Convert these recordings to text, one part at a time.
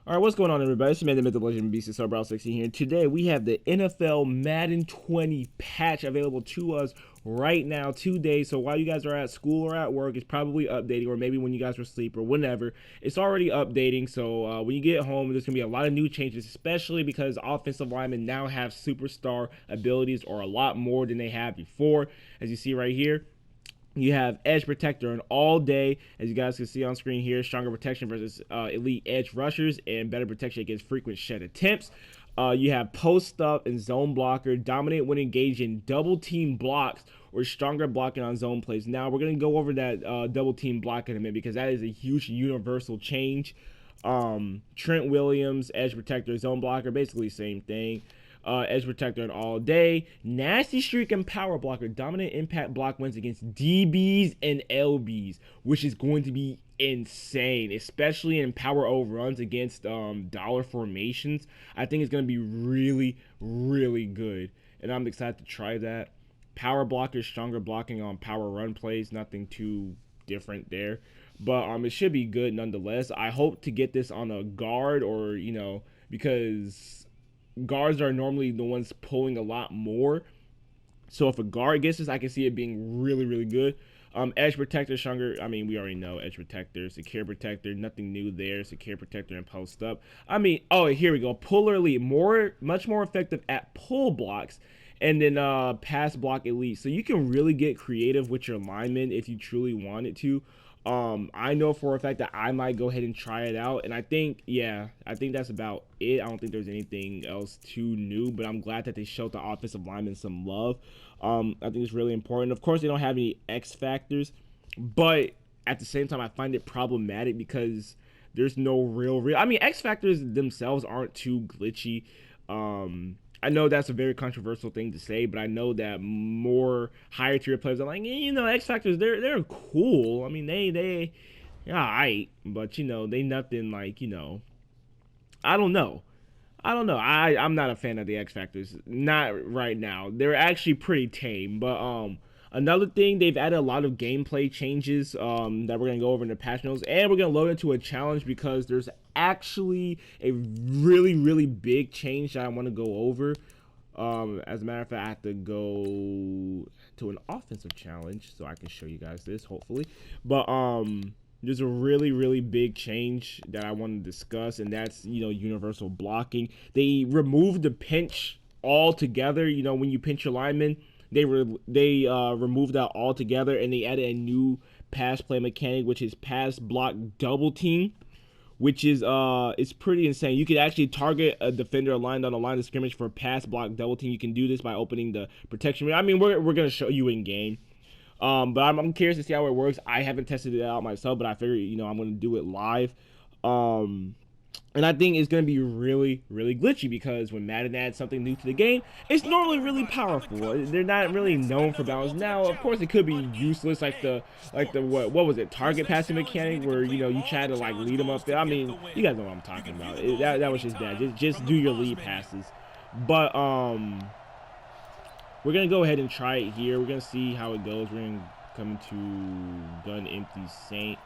All right, what's going on, everybody? It's Madden, the Legend Beast, Brown 16 here. Today we have the NFL Madden 20 patch available to us right now today. So while you guys are at school or at work, it's probably updating, or maybe when you guys are asleep or whenever, it's already updating. So when you get home, there's gonna be a lot of new changes, especially because offensive linemen now have superstar abilities, or a lot more than they had before, as you see right here. You have edge protector and all day, as you guys can see on screen here. Stronger protection versus elite edge rushers, and better protection against frequent shed attempts. You have post up and zone blocker. Dominate when engaged in double team blocks, or stronger blocking on zone plays. Now we're going to go over that double team block in a minute, because that is a huge universal change. Trent Williams, edge protector, zone blocker, basically same thing. Edge protector and all day. Nasty streak and power blocker. Dominant impact block wins against DBs and LBs, which is going to be insane, especially in power overruns against dollar formations. I think it's going to be really, really good, and I'm excited to try that. Power blocker, stronger blocking on power run plays. Nothing too different there, but it should be good nonetheless. I hope to get this on a guard, or because guards are normally the ones pulling a lot more. So if a guard gets this, I can see it being really, really good. Edge protector, stronger. I mean, we already know edge protector. Secure protector, nothing new there. Secure protector and post up. Oh, here we go. Puller elite, much more effective at pull blocks. And then pass block elite. So you can really get creative with your linemen if you truly wanted to. I know for a fact that I might go ahead and try it out, and I think that's about it. I don't think there's anything else too new, but I'm glad that they showed the offensive linemen some love. I think it's really important. Of course, they don't have any X factors, but at the same time, I find it problematic because there's no real. X factors themselves aren't too glitchy. I know that's a very controversial thing to say, but I know that more higher tier players are like, X factors, they're cool. I mean, they alright, but they nothing like, I don't know. I'm not a fan of the X factors, not right now. They're actually pretty tame, but another thing, they've added a lot of gameplay changes that we're gonna go over in the patch notes, and we're gonna load into a challenge because there's actually a really, really big change that I want to go over. As a matter of fact, I have to go to an offensive challenge so I can show you guys this, hopefully. But there's a really, really big change that I want to discuss, and that's universal blocking. They removed the pinch altogether. When you pinch your lineman, they removed that altogether, and they added a new pass play mechanic, which is pass block double team, which is it's pretty insane. You could actually target a defender aligned on a line of scrimmage for pass block double team. You can do this by opening the protection. We're gonna show you in game, but I'm curious to see how it works. I haven't tested it out myself, but I figured I'm gonna do it live. And I think it's going to be really, really glitchy, because when Madden adds something new to the game, it's normally really powerful. They're not really known for balance. Now, of course, it could be useless, like the what was it, target passing mechanic, where you try to lead them up there. You guys know what I'm talking about. That was just bad. Just do your lead passes. But we're gonna go ahead and try it here. We're gonna see how it goes. We're gonna come to gun empty Saint.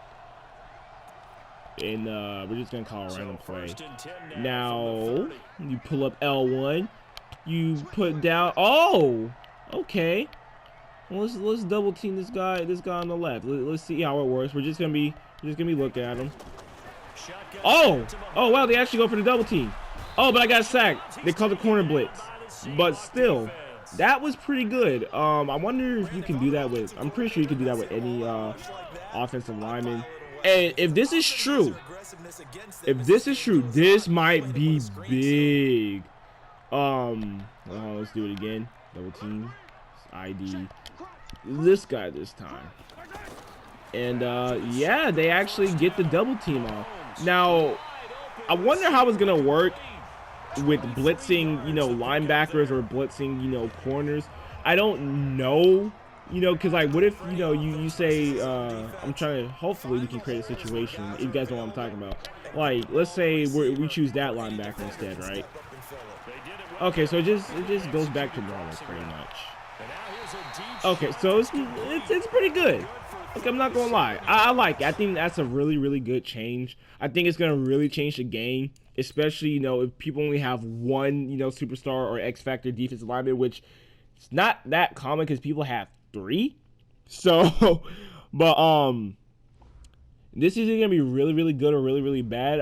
And we're just gonna call a random play. Now you pull up L1, you put down. Oh, okay. Well, let's double team this guy on the left. Let's see how it works. We're just gonna be looking at him. Oh wow, they actually go for the double team. Oh, but I got sacked. They called the corner blitz, but still, that was pretty good. I wonder if you can do that with. I'm pretty sure you can do that with any offensive lineman. And if this is true, this might be big. Let's do it again. Double team, ID this guy this time. And yeah, they actually get the double team off. Now, I wonder how it's gonna work with blitzing, linebackers, or blitzing, corners. I don't know. Because what if you say I'm trying to, hopefully we can create a situation, if you guys know what I'm talking about. Let's say we choose that linebacker instead, right? Okay, so it just goes back to normal pretty much. Okay, so it's pretty good. Like, I'm not gonna lie, I like it. I think that's a really, really good change. I think it's gonna really change the game, especially, you know, if people only have one, you know, superstar or X Factor defensive lineman, which it's not that common because people have three. So, but this is either gonna be really, really good or really, really bad.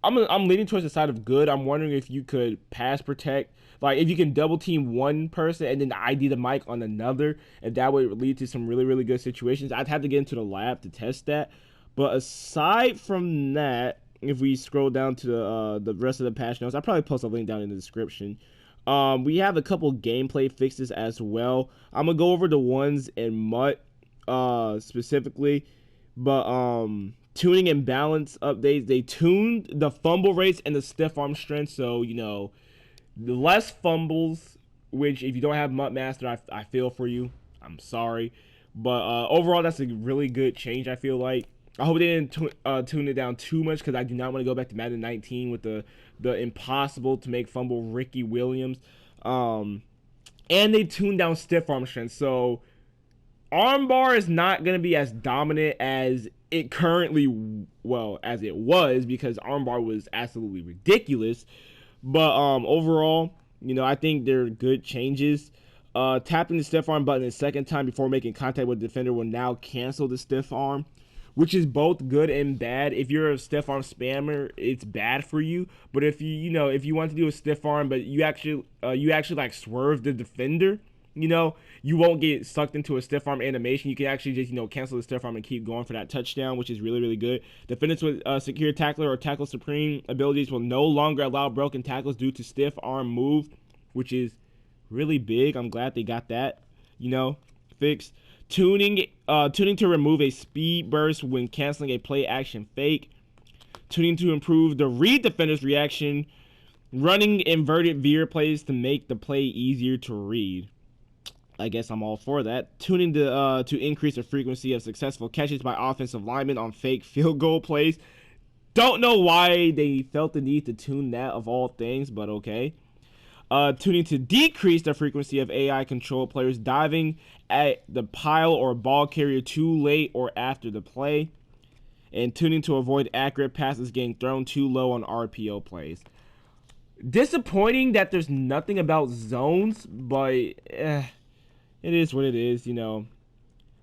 I'm leaning towards the side of good. I'm wondering if you could pass protect, like if you can double team one person and then ID the mic on another, and that would lead to some really, really good situations. I'd have to get into the lab to test that. But aside from that, if we scroll down to the rest of the patch notes, I'll probably post a link down in the description. We have a couple gameplay fixes as well. I'm gonna go over the ones in MUT specifically, but tuning and balance updates. They tuned the fumble rates and the stiff arm strength, so you know, the less fumbles. Which, if you don't have MUT Master, I feel for you. I'm sorry, but overall, that's a really good change. I feel like. I hope they didn't tune it down too much, because I do not want to go back to Madden 19 with the impossible to make fumble Ricky Williams. And they tuned down stiff arm strength, so armbar is not going to be as dominant as it currently, well, as it was, because armbar was absolutely ridiculous. But overall, you know, I think they're good changes. Tapping the stiff arm button a second time before making contact with the defender will now cancel the stiff arm, which is both good and bad. If you're a stiff arm spammer, it's bad for you. But if you know, if you want to do a stiff arm, but you actually like swerve the defender, you know, you won't get sucked into a stiff arm animation. You can actually just, you know, cancel the stiff arm and keep going for that touchdown, which is really, really good. Defenders with secure tackler or tackle supreme abilities will no longer allow broken tackles due to stiff arm move, which is really big. I'm glad they got that, you know, fixed. Tuning to remove a speed burst when canceling a play action fake. Tuning to improve the read defender's reaction. Running inverted veer plays to make the play easier to read. I guess I'm all for that. Tuning to increase the frequency of successful catches by offensive linemen on fake field goal plays. Don't know why they felt the need to tune that, of all things, but okay. Tuning to decrease the frequency of AI control players diving at the pile or ball carrier too late or after the play. And tuning to avoid accurate passes getting thrown too low on RPO plays. Disappointing that there's nothing about zones, but it is what it is, you know.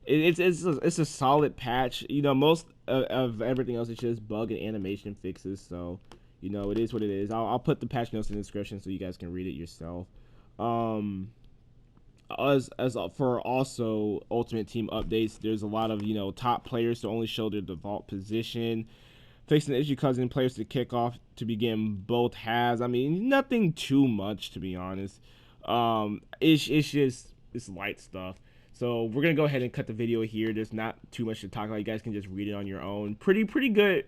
It's a solid patch. You know, most of everything else is just bug and animation fixes, so you know, it is what it is. I'll put the patch notes in the description so you guys can read it yourself. As for also Ultimate Team updates, there's a lot of, you know, top players to only show their default position. Fixing the issue causing players to kick off to begin both halves. I mean, nothing too much, to be honest. It's just, it's light stuff. So we're gonna go ahead and cut the video here. There's not too much to talk about. You guys can just read it on your own. Pretty good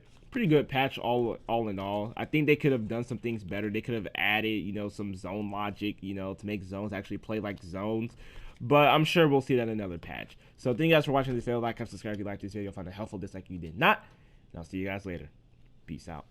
patch all in all. I think they could have done some things better. They could have added, you know, some zone logic, you know, to make zones actually play like zones. But I'm sure we'll see that in another patch. So thank you guys for watching this video. Like, subscribe if you liked this video. Find it helpful. Dislike if you did not. And I'll see you guys later. Peace out.